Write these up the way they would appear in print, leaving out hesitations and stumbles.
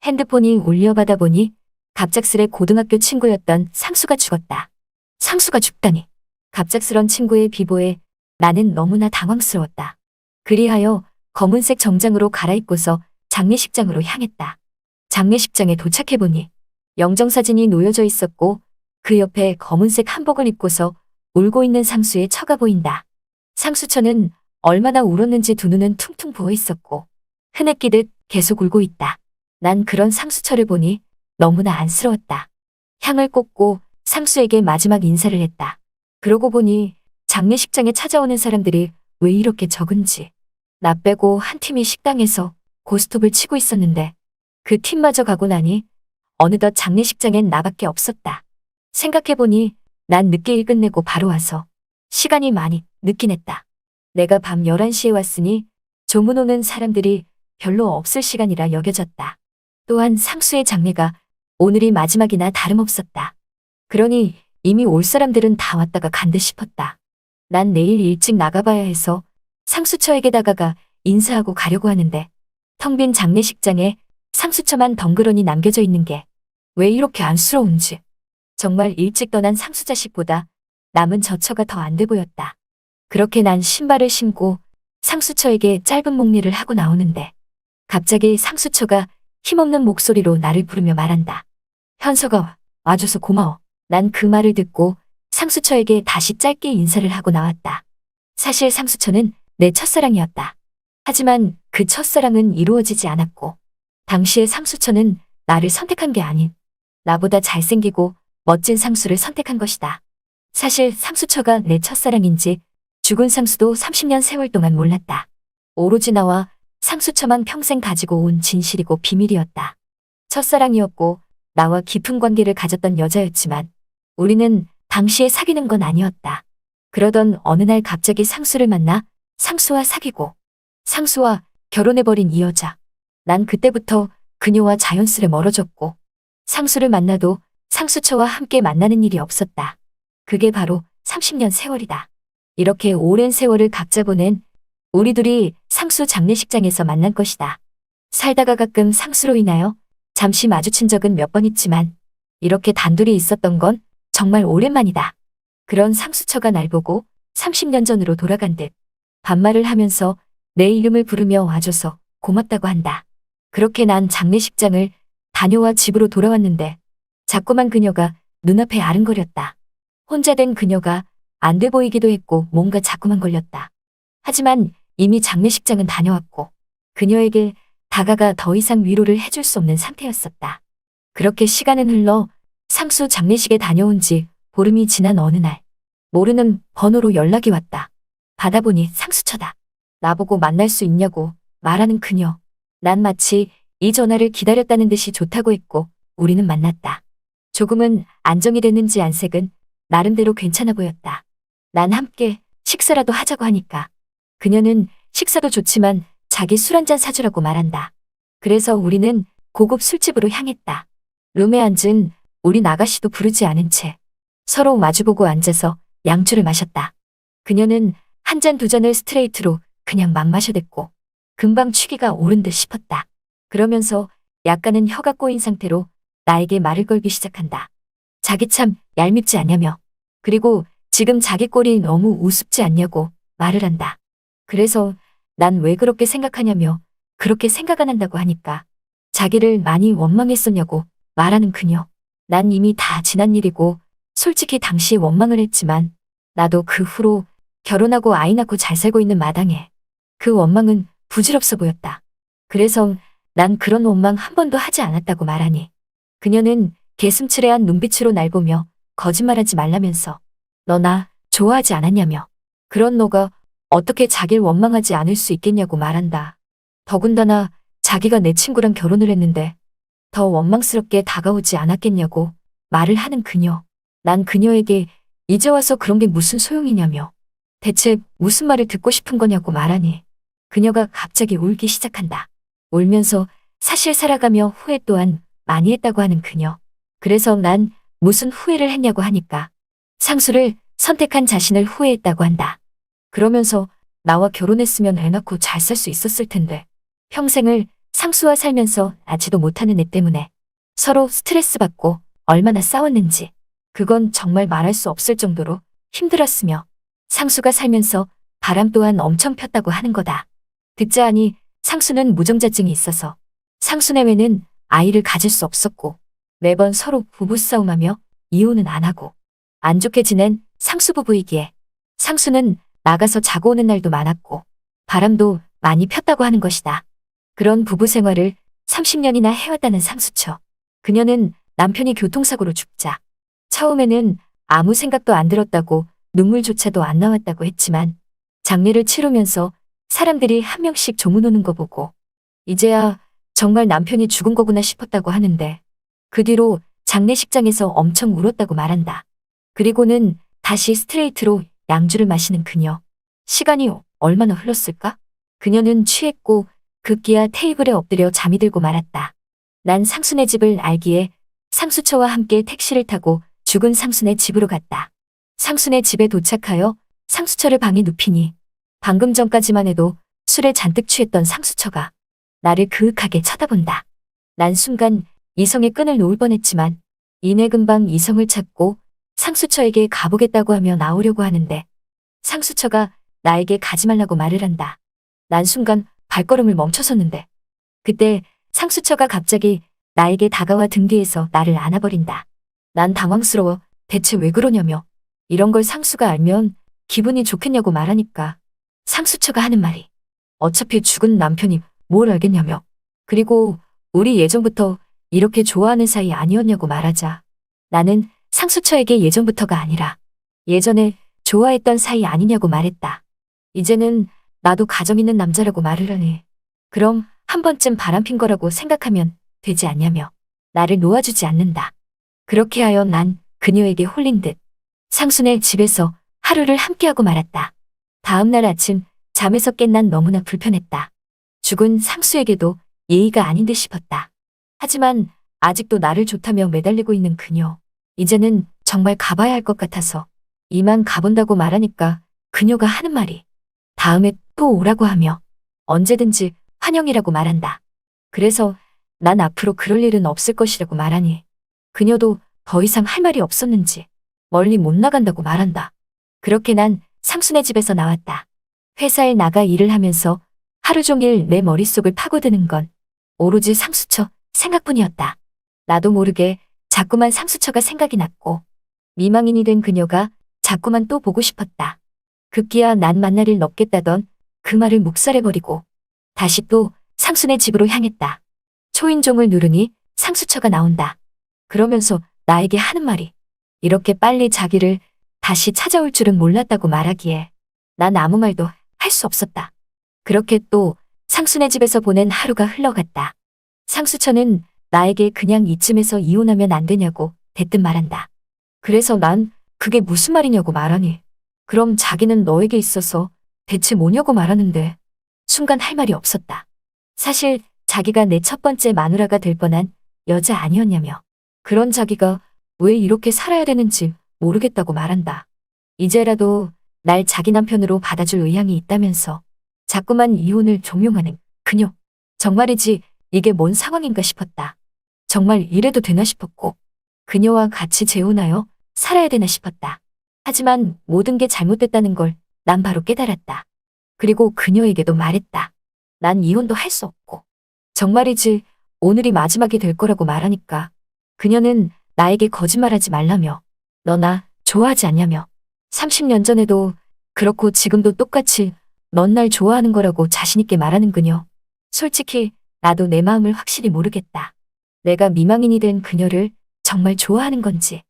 핸드폰이 울려받아 보니 갑작스레 고등학교 친구였던 상수가 죽었다. 상수가 죽다니. 갑작스런 친구의 비보에 나는 너무나 당황스러웠다. 그리하여 검은색 정장으로 갈아입고서 장례식장으로 향했다. 장례식장에 도착해보니 영정사진이 놓여져 있었고 그 옆에 검은색 한복을 입고서 울고 있는 상수의 처가 보인다. 상수처는 얼마나 울었는지 두 눈은 퉁퉁 부어 있었고 흐느끼듯 계속 울고 있다. 난 그런 상수처를 보니 너무나 안쓰러웠다. 향을 꽂고 상수에게 마지막 인사를 했다. 그러고 보니 장례식장에 찾아오는 사람들이 왜 이렇게 적은지. 나 빼고 한 팀이 식당에서 고스톱을 치고 있었는데 그 팀마저 가고 나니 어느덧 장례식장엔 나밖에 없었다. 생각해보니 난 늦게 일 끝내고 바로 와서 시간이 많이 늦긴 했다. 내가 밤 11시에 왔으니 조문 오는 사람들이 별로 없을 시간이라 여겨졌다. 또한 상수의 장례가 오늘이 마지막이나 다름없었다. 그러니 이미 올 사람들은 다 왔다가 간 듯 싶었다. 난 내일 일찍 나가봐야 해서 상수처에게 다가가 인사하고 가려고 하는데 텅 빈 장례식장에 상수처만 덩그러니 남겨져 있는 게 왜 이렇게 안쓰러운지. 정말 일찍 떠난 상수 자식보다 남은 저 처가 더 안 돼 보였다. 그렇게 난 신발을 신고 상수처에게 짧은 목례를 하고 나오는데 갑자기 상수처가 힘없는 목소리로 나를 부르며 말한다. 현서가 와줘서 고마워. 난 그 말을 듣고 상수처에게 다시 짧게 인사를 하고 나왔다. 사실 상수처는 내 첫사랑이었다. 하지만 그 첫사랑은 이루어지지 않았고 당시의 상수처는 나를 선택한 게 아닌 나보다 잘생기고 멋진 상수를 선택한 것이다. 사실 상수처가 내 첫사랑인지 죽은 상수도 30년 세월 동안 몰랐다. 오로지 나와 상수처만 평생 가지고 온 진실이고 비밀이었다. 첫사랑이었고 나와 깊은 관계를 가졌던 여자였지만 우리는 당시에 사귀는 건 아니었다. 그러던 어느 날 갑자기 상수를 만나 상수와 사귀고 상수와 결혼해버린 이 여자. 난 그때부터 그녀와 자연스레 멀어졌고 상수를 만나도 상수처와 함께 만나는 일이 없었다. 그게 바로 30년 세월이다. 이렇게 오랜 세월을 각자 보낸 우리 둘이 상수 장례식장에서 만난 것이다. 살다가 가끔 상수로 인하여 잠시 마주친 적은 몇 번 있지만 이렇게 단둘이 있었던 건 정말 오랜만이다. 그런 상수처가 날 보고 30년 전으로 돌아간 듯 반말을 하면서 내 이름을 부르며 와줘서 고맙다고 한다. 그렇게 난 장례식장을 다녀와 집으로 돌아왔는데 자꾸만 그녀가 눈앞에 아른거렸다. 혼자 된 그녀가 안 돼 보이기도 했고 뭔가 자꾸만 걸렸다. 하지만 이미 장례식장은 다녀왔고 그녀에게 다가가 더 이상 위로를 해줄 수 없는 상태였었다. 그렇게 시간은 흘러 상수 장례식에 다녀온 지 보름이 지난 어느 날 모르는 번호로 연락이 왔다. 받아보니 상수처다. 나보고 만날 수 있냐고 말하는 그녀. 난 마치 이 전화를 기다렸다는 듯이 좋다고 했고 우리는 만났다. 조금은 안정이 됐는지 안색은 나름대로 괜찮아 보였다. 난 함께 식사라도 하자고 하니까 그녀는 식사도 좋지만 자기 술 한잔 사주라고 말한다. 그래서 우리는 고급 술집으로 향했다. 룸에 앉은 우리 아가씨도 부르지 않은 채 서로 마주보고 앉아서 양주를 마셨다. 그녀는 한 잔 두 잔을 스트레이트로 그냥 막 마셔댔고 금방 취기가 오른 듯 싶었다. 그러면서 약간은 혀가 꼬인 상태로 나에게 말을 걸기 시작한다. 자기 참 얄밉지 않냐며. 그리고 지금 자기 꼴이 너무 우습지 않냐고 말을 한다. 그래서 난 왜 그렇게 생각하냐며 그렇게 생각 안 한다고 하니까 자기를 많이 원망했었냐고 말하는 그녀. 난 이미 다 지난 일이고 솔직히 당시에 원망을 했지만 나도 그 후로 결혼하고 아이 낳고 잘 살고 있는 마당에 그 원망은 부질없어 보였다. 그래서 난 그런 원망 한 번도 하지 않았다고 말하니 그녀는 개슴츠레한 눈빛으로 날 보며 거짓말하지 말라면서 너 나 좋아하지 않았냐며 그런 너가 어떻게 자길 원망하지 않을 수 있겠냐고 말한다. 더군다나 자기가 내 친구랑 결혼을 했는데 더 원망스럽게 다가오지 않았겠냐고 말을 하는 그녀. 난 그녀에게 이제 와서 그런 게 무슨 소용이냐며 대체 무슨 말을 듣고 싶은 거냐고 말하니 그녀가 갑자기 울기 시작한다. 울면서 사실 살아가며 후회 또한 많이 했다고 하는 그녀. 그래서 난 무슨 후회를 했냐고 하니까 상수를 선택한 자신을 후회했다고 한다. 그러면서 나와 결혼했으면 애 낳고 잘 살 수 있었을 텐데 평생을 상수와 살면서 낳지도 못하는 애 때문에 서로 스트레스 받고 얼마나 싸웠는지 그건 정말 말할 수 없을 정도로 힘들었으며 상수가 살면서 바람 또한 엄청 폈다고 하는 거다. 듣자 하니 상수는 무정자증이 있어서 상수 내외는 아이를 가질 수 없었고 매번 서로 부부싸움하며 이혼은 안 하고 안 좋게 지낸 상수 부부이기에 상수는 나가서 자고 오는 날도 많았고 바람도 많이 폈다고 하는 것이다. 그런 부부 생활을 30년이나 해왔다는 상수처. 그녀는 남편이 교통사고로 죽자 처음에는 아무 생각도 안 들었다고 눈물조차도 안 나왔다고 했지만 장례를 치르면서 사람들이 한 명씩 조문 오는 거 보고 이제야 정말 남편이 죽은 거구나 싶었다고 하는데 그 뒤로 장례식장에서 엄청 울었다고 말한다. 그리고는 다시 스트레이트로 양주를 마시는 그녀. 시간이 얼마나 흘렀을까? 그녀는 취했고 급기야 테이블에 엎드려 잠이 들고 말았다. 난 상순의 집을 알기에 상수처와 함께 택시를 타고 죽은 상순의 집으로 갔다. 상순의 집에 도착하여 상수처를 방에 눕히니 방금 전까지만 해도 술에 잔뜩 취했던 상수처가 나를 그윽하게 쳐다본다. 난 순간 이성의 끈을 놓을 뻔했지만 이내 금방 이성을 찾고 상수처에게 가보겠다고 하며 나오려고 하는데 상수처가 나에게 가지 말라고 말을 한다. 난 순간 발걸음을 멈춰섰는데 그때 상수처가 갑자기 나에게 다가와 등 뒤에서 나를 안아버린다. 난 당황스러워 대체 왜 그러냐며 이런 걸 상수가 알면 기분이 좋겠냐고 말하니까 상수처가 하는 말이 어차피 죽은 남편이 뭘 알겠냐며 그리고 우리 예전부터 이렇게 좋아하는 사이 아니었냐고 말하자 나는 상수처에게 예전부터가 아니라 예전에 좋아했던 사이 아니냐고 말했다. 이제는 나도 가정 있는 남자라고 말을 하니 그럼 한 번쯤 바람핀 거라고 생각하면 되지 않냐며 나를 놓아주지 않는다. 그렇게 하여 난 그녀에게 홀린 듯 상순의 집에서 하루를 함께하고 말았다. 다음 날 아침 잠에서 깬 난 너무나 불편했다. 죽은 상수에게도 예의가 아닌 듯 싶었다. 하지만 아직도 나를 좋다며 매달리고 있는 그녀. 이제는 정말 가봐야 할 것 같아서 이만 가본다고 말하니까 그녀가 하는 말이 다음에 또 오라고 하며 언제든지 환영이라고 말한다. 그래서 난 앞으로 그럴 일은 없을 것이라고 말하니 그녀도 더 이상 할 말이 없었는지 멀리 못 나간다고 말한다. 그렇게 난 상순의 집에서 나왔다. 회사에 나가 일을 하면서 하루 종일 내 머릿속을 파고드는 건 오로지 상수처 생각뿐이었다. 나도 모르게 자꾸만 상수처가 생각이 났고 미망인이 된 그녀가 자꾸만 또 보고 싶었다. 급기야 난 만날 일 없겠다던 그 말을 묵살해버리고 다시 또 상순의 집으로 향했다. 초인종을 누르니 상수처가 나온다. 그러면서 나에게 하는 말이 이렇게 빨리 자기를 다시 찾아올 줄은 몰랐다고 말하기에 난 아무 말도 할 수 없었다. 그렇게 또 상순의 집에서 보낸 하루가 흘러갔다. 상수처는 나에게 그냥 이쯤에서 이혼하면 안 되냐고 대뜸 말한다. 그래서 난 그게 무슨 말이냐고 말하니 그럼 자기는 너에게 있어서 대체 뭐냐고 말하는데 순간 할 말이 없었다. 사실 자기가 내 첫 번째 마누라가 될 뻔한 여자 아니었냐며 그런 자기가 왜 이렇게 살아야 되는지 모르겠다고 말한다. 이제라도 날 자기 남편으로 받아줄 의향이 있다면서 자꾸만 이혼을 종용하는 그녀. 정말이지 이게 뭔 상황인가 싶었다. 정말 이래도 되나 싶었고 그녀와 같이 재혼하여 살아야 되나 싶었다. 하지만 모든 게 잘못됐다는 걸 난 바로 깨달았다. 그리고 그녀에게도 말했다. 난 이혼도 할 수 없고 정말이지 오늘이 마지막이 될 거라고 말하니까 그녀는 나에게 거짓말하지 말라며 너 나 좋아하지 않냐며 30년 전에도 그렇고 지금도 똑같이 넌 날 좋아하는 거라고 자신있게 말하는 그녀. 솔직히 나도 내 마음을 확실히 모르겠다. 내가 미망인이 된 그녀를 정말 좋아하는 건지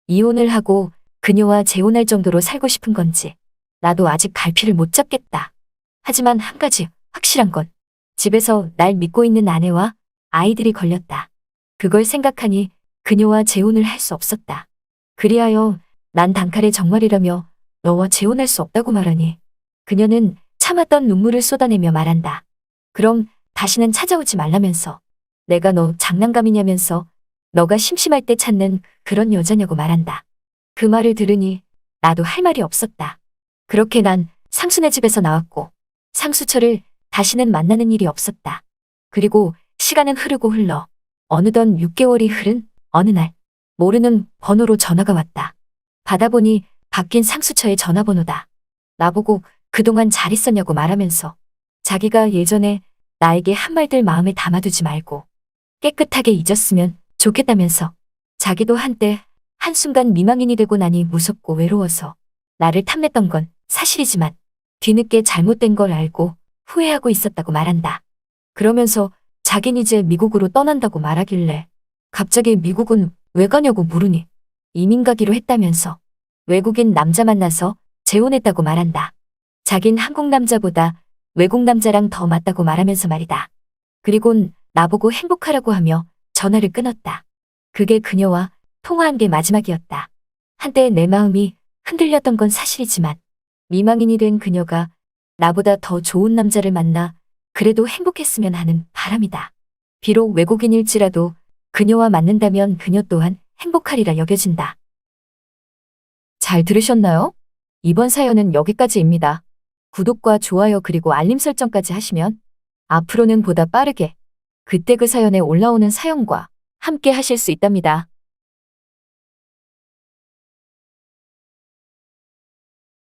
이혼을 하고 그녀와 재혼할 정도로 살고 싶은 건지 나도 아직 갈피를 못 잡겠다. 하지만 한 가지 확실한 건 집에서 날 믿고 있는 아내와 아이들이 걸렸다. 그걸 생각하니 그녀와 재혼을 할 수 없었다. 그리하여 난 단칼에 정말이라며 너와 재혼할 수 없다고 말하니 그녀는 참았던 눈물을 쏟아내며 말한다. 그럼 다시는 찾아오지 말라면서 내가 너 장난감이냐면서 너가 심심할 때 찾는 그런 여자냐고 말한다. 그 말을 들으니 나도 할 말이 없었다. 그렇게 난 상순의 집에서 나왔고 상수처를 다시는 만나는 일이 없었다. 그리고 시간은 흐르고 흘러 어느덧 6개월이 흐른 어느 날 모르는 번호로 전화가 왔다. 받아보니 바뀐 상수처의 전화번호다. 나보고 그동안 잘 있었냐고 말하면서 자기가 예전에 나에게 한 말들 마음에 담아두지 말고 깨끗하게 잊었으면 좋겠다면서 자기도 한때 한순간 미망인이 되고 나니 무섭고 외로워서 나를 탐냈던 건 사실이지만 뒤늦게 잘못된 걸 알고 후회하고 있었다고 말한다. 그러면서 자긴 이제 미국으로 떠난다고 말하길래 갑자기 미국은 왜 가냐고 물으니 이민 가기로 했다면서 외국인 남자 만나서 재혼했다고 말한다. 자긴 한국 남자보다 외국 남자랑 더 맞다고 말하면서 말이다. 그리곤 나보고 행복하라고 하며 전화를 끊었다. 그게 그녀와 통화한 게 마지막이었다. 한때 내 마음이 흔들렸던 건 사실이지만 미망인이 된 그녀가 나보다 더 좋은 남자를 만나 그래도 행복했으면 하는 바람이다. 비록 외국인일지라도 그녀와 맞는다면 그녀 또한 행복하리라 여겨진다. 잘 들으셨나요? 이번 사연은 여기까지입니다. 구독과 좋아요 그리고 알림 설정까지 하시면 앞으로는 보다 빠르게 그때 그 사연에 올라오는 사연과 함께 하실 수 있답니다.